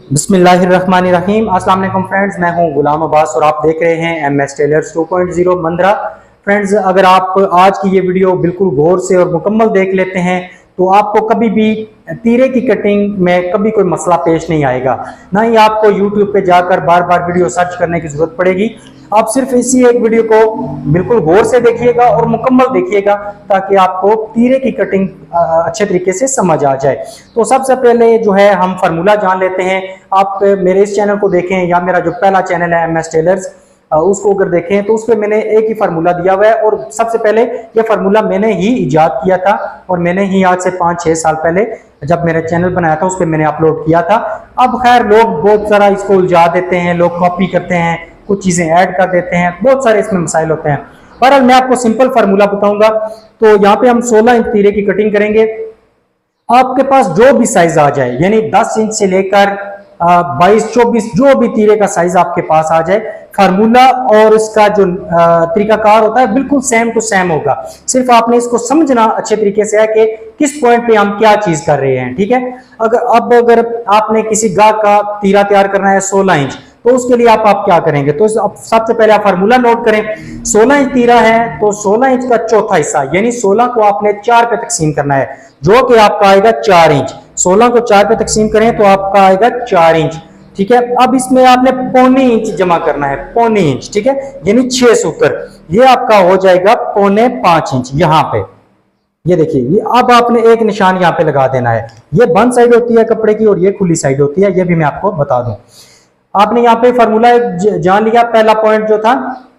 बिस्मिल्लाहिर्रहमानिर्रहीम। अस्सलाम वालेकुम फ्रेंड्स, मैं हूं गुलाम अब्बास और आप देख रहे हैं MS टेलर्स 2.0 मंद्रा। फ्रेंड्स, अगर आप आज की ये वीडियो बिल्कुल गौर से और मुकम्मल देख लेते हैं तो आपको कभी भी तीरे की कटिंग में कभी कोई मसला पेश नहीं आएगा। ना ही आपको YouTube पे जाकर बार बार वीडियो सर्च करने की जरूरत पड़ेगी। आप सिर्फ इसी एक वीडियो को बिल्कुल गौर से देखिएगा और मुकम्मल देखिएगा ताकि आपको तीरे की कटिंग अच्छे तरीके से समझ आ जाए। तो सबसे पहले जो है हम फार्मूला जान लेते हैं। आप मेरे इस चैनल को देखें या मेरा जो पहला चैनल है MS टेलर्स, उसको अगर देखें तो उसपे मैंने एक ही फार्मूला दिया हुआ है और सबसे पहले ये फार्मूला मैंने ही इजाद किया था और मैंने ही आज से 5-6 साल पहले जब मेरा चैनल बनाया था उस पर मैंने अपलोड किया था। अब खैर लोग बहुत सारा इसको उलझा देते हैं, लोग कॉपी करते हैं, कुछ चीजें ऐड कर देते हैं, बहुत सारे इसमें मसाइल होते हैं। बहरहाल मैं आपको सिंपल फार्मूला बताऊंगा। तो यहाँ पे हम 16 इंच तीरे की कटिंग करेंगे। आपके पास जो भी साइज आ जाए, यानी 10 इंच से लेकर 22-24 जो भी तीरे का साइज आपके पास आ जाए, फार्मूला और इसका जो तरीकाकार होता है बिल्कुल सेम टू सेम होगा। सिर्फ आपने इसको समझना अच्छे तरीके से है कि किस पॉइंट पे हम क्या चीज कर रहे हैं, ठीक है। अगर आपने किसी गाहक का तीरा तैयार करना है 16 इंच, तो उसके लिए आप क्या करेंगे, तो सबसे पहले आप फार्मूला नोट करें। 16 इंच तीरा है तो 16 इंच का चौथा हिस्सा यानी 16 को आपने 4 पे तकसीम करना है, जो कि आपका आएगा 4 इंच। 16 को 4 पे तकसीम करें तो आपका आएगा 4 इंच, ठीक है। अब इसमें आपने पौने इंच जमा करना है, पौने इंच, ठीक है, यानी 6 सूत्र। ये आपका हो जाएगा पौने 5 इंच। यहाँ पे ये देखिए, ये अब आपने एक निशान यहाँ पे लगा देना है। ये बंद साइड होती है कपड़े की और ये खुली साइड होती है, ये भी मैं आपको बता दूं। आपने यहाँ पे फार्मूला जान लिया। पहला पॉइंट जो था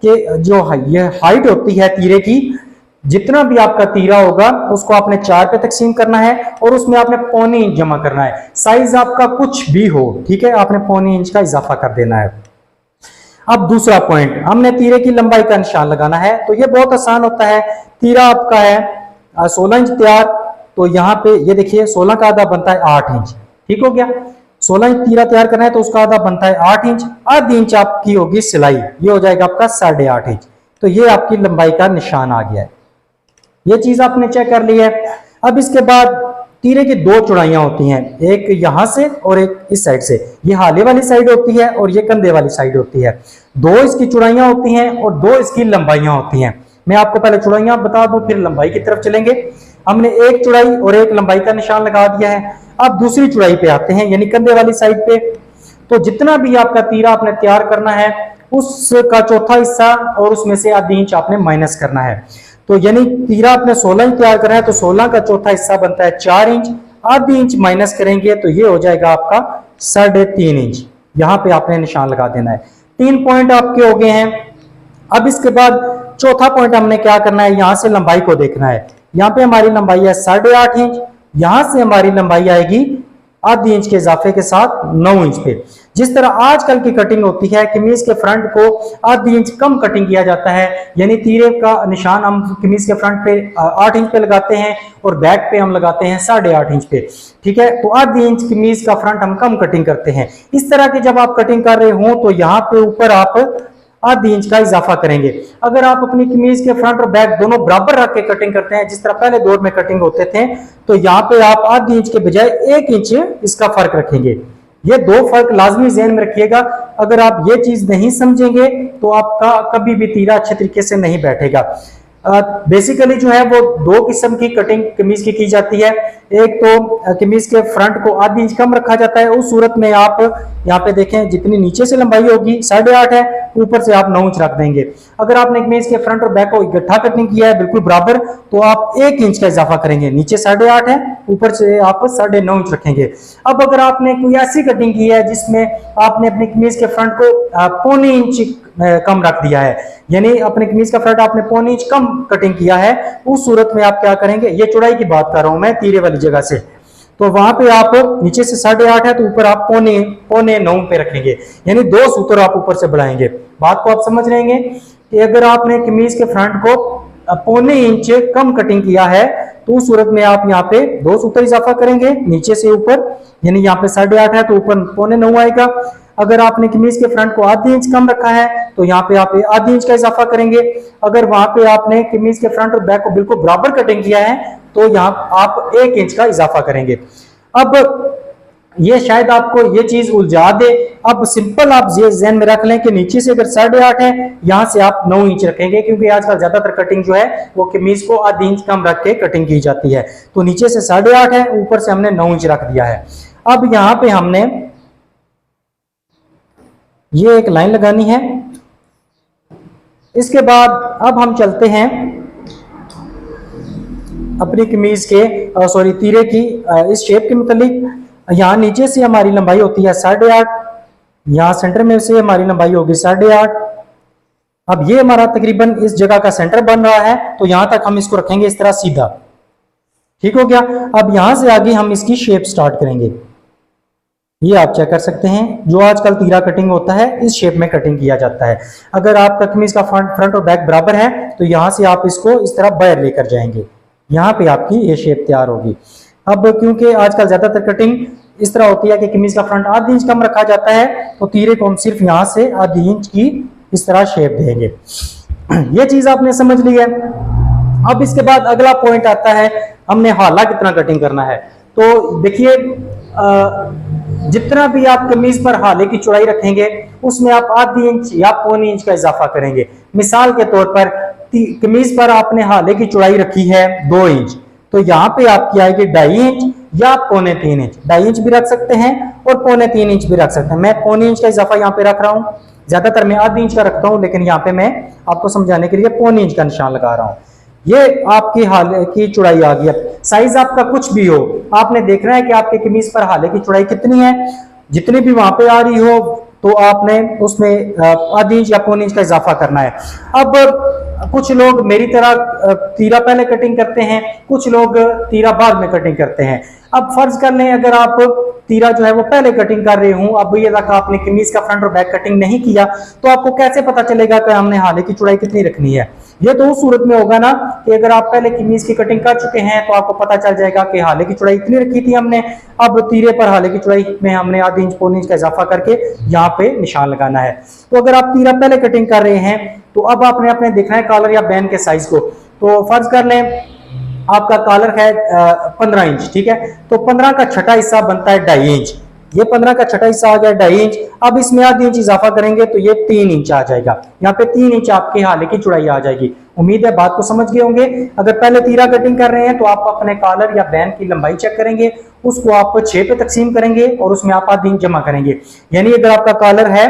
कि जो ये हाइट होती है तीरे की, जितना भी आपका तीरा होगा उसको आपने 4 पे तकसीम करना है और उसमें आपने पौने इंच जमा करना है। साइज आपका कुछ भी हो, ठीक है, आपने पौने इंच का इजाफा कर देना है। अब दूसरा पॉइंट, हमने तीरे की लंबाई का निशान लगाना है। तो ये बहुत आसान होता है। तीरा आपका है 16 इंच तैयार, तो यहाँ पे ये देखिए 16 का आधा बनता है 8 इंच, ठीक हो गया। 16 इंच तीरा तैयार करना है तो उसका आधा बनता है 8 इंच। आधी इंच आपकी होगी सिलाई, ये हो जाएगा आपका 8.5 इंच। तो ये आपकी लंबाई का निशान आ गया है। ये चीज आपने चेक कर ली है। अब इसके बाद तीरे की 2 चौड़ाइयां होती हैं, एक यहां से और एक इस साइड से। ये हाले वाली साइड होती है और ये कंधे वाली साइड होती है। 2 इसकी चौड़ाइयां होती हैं और 2 इसकी लंबाइयां होती हैं। मैं आपको पहले चौड़ाइयां बता दूं फिर लंबाई की तरफ चलेंगे। हमने एक चौड़ाई और एक लंबाई का निशान लगा दिया है। अब दूसरी चौड़ाई पे आते हैं, यानी कंधे वाली साइड पे। तो जितना भी आपका तीरा आपने तैयार करना है उसका चौथा हिस्सा और उसमें से आधी इंच आपने माइनस करना है। तो यानी तीरा आपने 16 इंच तैयार करना है तो 16 का चौथा हिस्सा बनता है 4 इंच। आधी इंच माइनस करेंगे तो ये हो जाएगा आपका 3.5 इंच। यहाँ पे आपने निशान लगा देना है। 3 पॉइंट आपके हो गए हैं। अब इसके बाद चौथा पॉइंट हमने क्या करना है, यहां से लंबाई को देखना है। यहाँ पे हमारी लंबाई है 8.5 इंच, यहां से हमारी लंबाई आएगी आधी इंच के इजाफे के साथ 9 इंच पे। जिस तरह आजकल की कटिंग होती है, कमीज के फ्रंट को आधी इंच कम कटिंग किया जाता है, यानी तीरे का निशान हम कमीज के फ्रंट पे 8 इंच पे लगाते हैं और बैक पे हम लगाते हैं 8.5 इंच पे, ठीक है। तो आधी इंच कमीज का फ्रंट हम कम कटिंग करते हैं। इस तरह की जब आप कटिंग कर रहे हो तो यहाँ पे ऊपर आप आधी इंच का इजाफा करेंगे। अगर आप अपनी कमीज के फ्रंट और बैक दोनों बराबर रख के कटिंग करते हैं, जिस तरह पहले दौर में कटिंग होते थे, तो यहाँ पे आप आधी इंच के बजाय 1 इंच इसका फर्क रखेंगे। ये 2 फर्क लाजमी ज़हन में रखिएगा। अगर आप ये चीज नहीं समझेंगे तो आपका कभी भी तीरा अच्छे तरीके से नहीं बैठेगा। बेसिकली जो है वो 2 किस्म की कटिंग कमीज की जाती है। एक तो कमीज के फ्रंट को आधी इंच कम रखा जाता है। उस सूरत में आप यहाँ पे देखें, जितनी नीचे से लंबाई होगी 8.5 है, ऊपर से आप 9 इंच रख देंगे। अगर आपने कमीज के फ्रंट और बैक को इकट्ठा कटिंग किया है बिल्कुल बराबर, तो आप 1 इंच का इजाफा करेंगे। नीचे 8.5 है, ऊपर से आप 9.5 इंच रखेंगे। अब अगर आपने कोई ऐसी कटिंग की है जिसमें आपने अपनी कमीज के फ्रंट को पौने इंच कम रख दिया है, यानी अपने कमीज का फ्रंट आपने पौने इंच कम कटिंग किया है, उस सूरत में आप क्या करेंगे, ये चौड़ाई की बात कर रहा हूं मैं तीरे वाली जगह से, तो वहां पे आप नीचे से 8.5 है तो ऊपर आप पौने 9 पे रखेंगे, यानी 2 सूत्र आप ऊपर से बढ़ाएंगे। बात को आप समझ रहे हैं कि अगर आपने कमीज के फ्रंट को पौने इंच कम कटिंग किया है तो उस सूरत में आप यहाँ पे 2 सूत्र इजाफा करेंगे नीचे से ऊपर, यानी यहाँ पे 8.5 है तो ऊपर पौने 9 आएगा। अगर आपने कमीज के फ्रंट को आधी इंच कम रखा है तो यहाँ पे आप आधी इंच का इजाफा करेंगे। अगर वहां पे आपने कमीज के फ्रंट और बैक को बिल्कुल बराबर कटिंग किया है तो यहाँ आप 1 इंच का इजाफा करेंगे। अब ये शायद आपको ये चीज उलझा दे। अब सिंपल आप ये ज़हन में रख लें कि नीचे से अगर 8.5 है, यहां से आप 9 इंच रखेंगे, क्योंकि आजकल ज्यादातर कटिंग जो है वो कमीज को आधी इंच कम रख के कटिंग की जाती है। तो नीचे से 8.5 है, ऊपर से हमने 9 इंच रख दिया है। अब यहां पे हमने ये एक लाइन लगानी है। इसके बाद अब हम चलते हैं अपनी कमीज के सॉरी तीरे की इस शेप के मुतालिक। यहाँ नीचे से हमारी लंबाई होती है 8.5, यहाँ सेंटर में से हमारी लंबाई होगी 8.5। अब ये हमारा तकरीबन इस जगह का सेंटर बन रहा है, तो यहां तक हम इसको रखेंगे इस तरह सीधा। ठीक हो गया। अब यहां से आगे हम इसकी शेप स्टार्ट करेंगे। ये आप चेक कर सकते हैं, जो आजकल तीरा कटिंग होता है इस शेप में कटिंग किया जाता है। अगर आपका कमीज का फ्रंट और बैक बराबर है तो यहां से आप इसको इस तरह बाहर लेकर जाएंगे, यहां पे आपकी ये शेप तैयार होगी। अब क्योंकि आजकल ज्यादातर कटिंग इस तरह होती है कि कमीज का फ्रंट आधी इंच कम रखा जाता है, तो तीरे को हम सिर्फ यहां से आधी इंच की इस तरह शेप देंगे। ये चीज आपने समझ ली है। अब इसके बाद अगला पॉइंट आता है, हमने हाला कितना कटिंग करना है। तो देखिए जितना भी आप कमीज पर हाले की चौड़ाई रखेंगे उसमें आप आधी इंच या पौनी इंच का इजाफा करेंगे। मिसाल के तौर पर कमीज पर आपने हाले की चौड़ाई रखी है 2 इंच, तो यहाँ पे आपकी आएगी 2.5 इंच या 2.25 इंच। 2.5 इंच भी रख सकते हैं और 2.25 इंच भी रख सकते हैं। मैं 2.25 इंच का इजाफा यहाँ पे रख रहा हूँ, ज्यादातर मैं आधी इंच का रखता हूँ, लेकिन यहाँ पे मैं आपको समझाने के लिए 2.25 इंच का निशान लगा रहा हूँ। ये आपकी हाले की चौड़ाई आ गई। साइज आपका कुछ भी हो, आपने देखना है कि आपके कमीज पर हाले की चौड़ाई कितनी है। जितनी भी वहां पे आ रही हो तो आपने उसमें आधी इंच या 2.25 इंच का इजाफा करना है। अब कुछ लोग मेरी तरह तीरा पहले कटिंग करते हैं, कुछ लोग तीरा बाद में कटिंग करते हैं। अब फर्ज कर लें अगर आप तीरा जो है वो पहले कटिंग कर रहे हूं, अब ये तक आपने कमीज का फ्रंट और बैक कटिंग नहीं किया, तो आपको कैसे पता चलेगा कि हमने हाले की चौड़ाई कितनी रखनी है। ये तो उस सूरत में होगा ना कि अगर आप पहले कमीज की कटिंग कर चुके हैं तो आपको पता चल जाएगा कि हाले की चौड़ाई इतनी रखी थी हमने, अब तीरे पर हाले की चौड़ाई में हमने आधी इंच 2.25 इंच का इजाफा करके यहाँ पे निशान लगाना है। तो अगर आप तीरा पहले कटिंग कर रहे हैं तो अब आपने अपने देखना है कॉलर या बैन के साइज को। तो फर्ज कर लें आपका कॉलर है 15 इंच, ठीक है, तो 15 का छठा हिस्सा बनता है 2.5 इंच। ये 15 का छठा हिस्सा आ गया 2.5 इंच। अब इसमें आधी इंच इजाफा करेंगे तो ये 3 इंच आ जाएगा। यहाँ पे 3 इंच आपके हाले की चौड़ाई आ जाएगी। उम्मीद है बात को समझ गए होंगे। अगर पहले तीरा कटिंग कर रहे हैं तो आप अपने कॉलर या बैन की लंबाई चेक करेंगे, उसको आप 6 पे तकसीम करेंगे और उसमें आप आधी इंच जमा करेंगे। यानी अगर आपका कॉलर है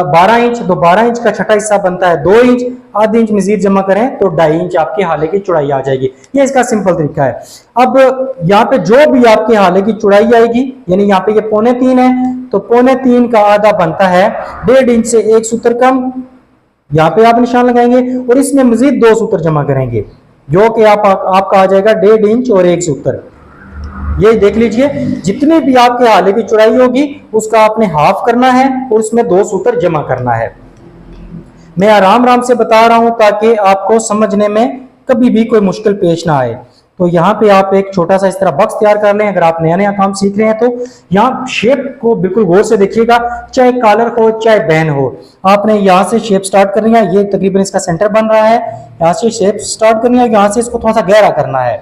12 इंच तो 12 इंच का छठा हिस्सा बनता है 2 इंच, आधी इंच मजीद जमा करें तो 2.5 इंच आपके हाले की चौड़ाई आ जाएगी। ये इसका सिंपल तरीका है। अब यहाँ पे जो भी आपके हाले की चौड़ाई आएगी, यानी यहाँ पे ये 2.25 है, तो 2.25 का आधा बनता है 1.5 इंच से 1 सूत्र कम, यहाँ पे आप निशान लगाएंगे और इसमें मजीद 2 सूत्र जमा करेंगे, जो कि आपका आ जाएगा 1.5 इंच और 1 सूत्र। ये देख लीजिए, जितनी भी आपके हाले की चौड़ाई होगी उसका आपने हाफ करना है और उसमें 2 सूत्र जमा करना है। मैं आराम से बता रहा हूं ताकि आपको समझने में कभी भी कोई मुश्किल पेश ना आए। तो यहाँ पे आप एक छोटा सा इस तरह बॉक्स तैयार कर लें। अगर आप नया काम सीख रहे हैं तो यहाँ शेप को बिल्कुल गौर से देखिएगा, चाहे कॉलर हो चाहे बैन हो, आपने यहाँ से शेप स्टार्ट करनी है। ये तकरीबन इसका सेंटर बन रहा है, यहाँ से शेप स्टार्ट करनी है, यहाँ से इसको थोड़ा सा गहरा करना है।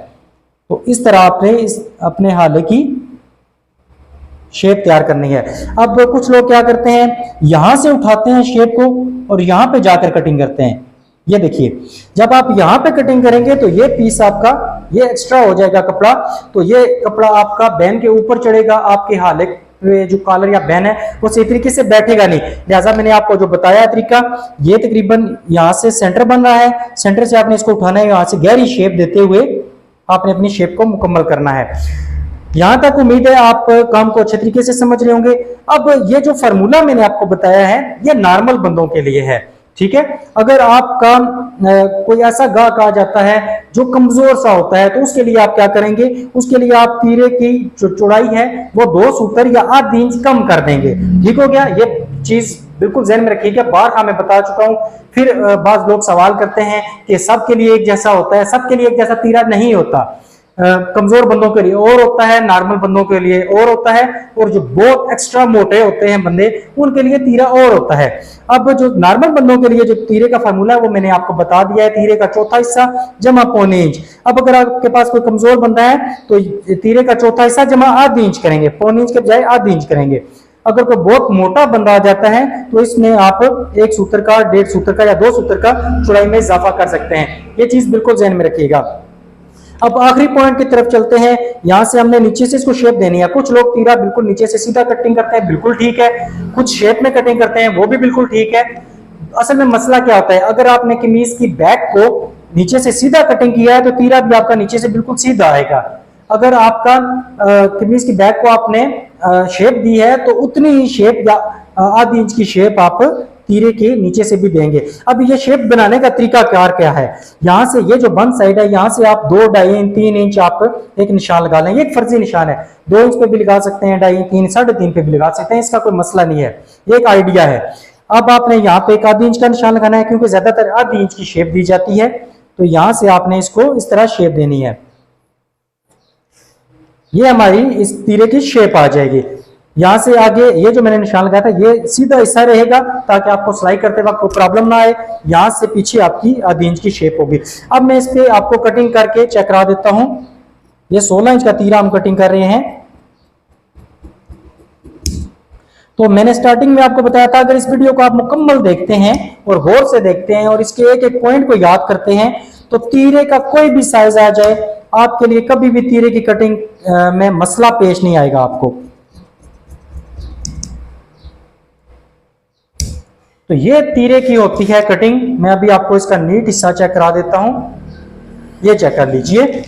तो इस तरह आपने इस अपने हाले की शेप तैयार करनी है। अब कुछ लोग क्या करते हैं, यहां से उठाते हैं शेप को और यहां पे जाकर कटिंग करते हैं। ये देखिए, जब आप यहां पे कटिंग करेंगे तो ये पीस आपका ये एक्स्ट्रा हो जाएगा कपड़ा, तो ये कपड़ा आपका बैन के ऊपर चढ़ेगा, आपके हाले जो कॉलर या बैन है वो सही तरीके से बैठेगा नहीं। लिहाजा मैंने आपको जो बताया तरीका, ये तकरीबन यहाँ से सेंटर बन रहा है, सेंटर से आपने इसको उठाना है, यहाँ से गहरी शेप देते हुए आपने अपनी शेप को मुकम्मल करना है। यहां तक उम्मीद है आप काम को अच्छे तरीके से समझ रहे होंगे। अब ये जो फार्मूला मैंने आपको बताया है ये नॉर्मल बंदों के लिए है, ठीक है। अगर आपका कोई ऐसा गाहक आ जाता है जो कमजोर सा होता है तो उसके लिए आप क्या करेंगे, उसके लिए आप तीरे की जो चौड़ाई है वो 2 सूत्र या आधी इंच कम कर देंगे। ठीक हो गया। ये चीज बिल्कुल ध्यान में रखिएगा, बार मैं बता चुका हूं। फिर बाज लोग सवाल करते हैं कि सबके लिए एक जैसा होता है, सबके लिए एक जैसा तीरा नहीं होता। कमजोर बंदों के लिए और होता है, नॉर्मल बंदों के लिए और होता है, और जो बहुत एक्स्ट्रा मोटे होते हैं बंदे उनके लिए तीरा और होता है। अब जो नॉर्मल बंदों के लिए जो तीरे का फार्मूला है वो मैंने आपको बता दिया है, तीरे का चौथा हिस्सा जमा पौने इंच। अब अगर आपके पास कोई कमजोर बंदा है तो तीरे का चौथा हिस्सा जमा आधी इंच करेंगे, पौने इंच के बजाय आधी इंच करेंगे। अगर कोई बहुत मोटा बंदा आ जाता है तो इसमें आप 1 सूत्र का, 1.5 सूत्र का या 2 सूत्र का चौड़ाई में इजाफा कर सकते हैं। ये चीज बिल्कुल ध्यान में रखिएगा। अब आखिरी पॉइंट की तरफ चलते हैं। यहां से हमने नीचे से इसको शेप देनी है। कुछ लोग तीरा बिल्कुल नीचे से सीधा कटिंग करते हैं, बिल्कुल ठीक है। कुछ शेप में कटिंग करते हैं, वो भी बिल्कुल ठीक है। असल में मसला क्या होता है, अगर आपने कमीज की बैक को नीचे से सीधा कटिंग किया है तो तीरा भी आपका नीचे से बिल्कुल सीधा आएगा। अगर आपका कमीज की बैक को आपने शेप दी है तो उतनी ही शेप या आधी इंच की शेप आप तीरे के नीचे से भी देंगे। अब ये शेप बनाने का तरीका क्या है, यहाँ से ये जो बंद साइड है यहाँ से आप 2, 2.5 इंच, 3 इंच आप एक निशान लगा लें। ये एक फर्जी निशान है, 2 इंच पे भी लगा सकते हैं, 2.5, 3, 3.5 पे भी लगा सकते हैं, इसका कोई मसला नहीं है, ये एक आइडिया है। अब आपने यहाँ पे एक आधी इंच का निशान लगाना है क्योंकि ज्यादातर आधी इंच की शेप दी जाती है, तो यहां से आपने इसको इस तरह शेप देनी है। ये हमारी इस तीरे की शेप आ जाएगी। यहां से आगे ये जो मैंने निशान लगाया था ये सीधा हिस्सा रहेगा ताकि आपको सिलाई करते वक्त कोई प्रॉब्लम ना आए। यहां से पीछे आपकी आधी इंच की शेप होगी। अब मैं इस पे आपको कटिंग करके चेक करा देता हूं। ये 16 इंच का तीरा हम कटिंग कर रहे हैं। तो मैंने स्टार्टिंग में आपको बताया था अगर इस वीडियो को आप मुकम्मल देखते हैं और गौर से देखते हैं और इसके एक एक पॉइंट को याद करते हैं तो तीरे का कोई भी साइज आ जाए आपके लिए कभी भी तीरे की कटिंग में मसला पेश नहीं आएगा आपको। तो ये तीरे की होती है कटिंग। मैं अभी आपको इसका नीट हिस्सा चेक करा देता हूं, ये चेक कर लीजिए।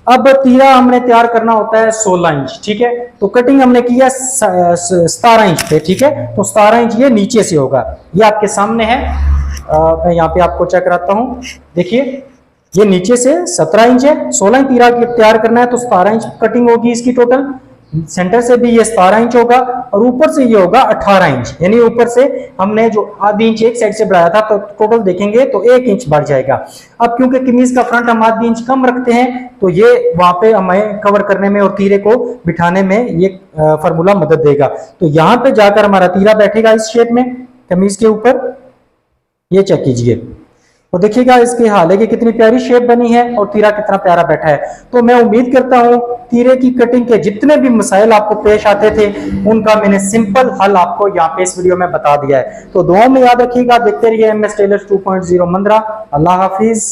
अब तीरा हमने तैयार करना होता है 16 इंच, ठीक है। तो कटिंग हमने की है 17 इंच पे, ठीक है। तो 17 इंच ये नीचे से होगा, ये आपके सामने है। मैं यहाँ पे आपको चेक कराता हूँ, देखिए ये नीचे से 17 इंच है। 16 इंच तीरा तैयार करना है तो 17 इंच कटिंग होगी इसकी टोटल। सेंटर से भी ये 17 इंच होगा और ऊपर से ये होगा 18 इंच, यानी ऊपर से हमने जो आधी इंच एक साइड से बढ़ाया था तो टोटल देखेंगे तो 1 इंच बढ़ जाएगा। अब क्योंकि कमीज का फ्रंट हम आधी इंच कम रखते हैं तो ये वहां पे हमें कवर करने में और तीरे को बिठाने में ये फार्मूला मदद देगा। तो यहाँ पे जाकर हमारा तीरा बैठेगा इस शेप में कमीज के ऊपर, ये चेक कीजिए और देखिएगा इसके हाले की कितनी प्यारी शेप बनी है और तीरा कितना प्यारा बैठा है। तो मैं उम्मीद करता हूं तीरे की कटिंग के जितने भी मसाइल आपको पेश आते थे उनका मैंने सिंपल हल आपको यहाँ पे इस वीडियो में बता दिया है। तो दुआ में याद रखिएगा, देखते रहिए MS टेलर्स 2.0 मंद्रा। अल्लाह हाफिज।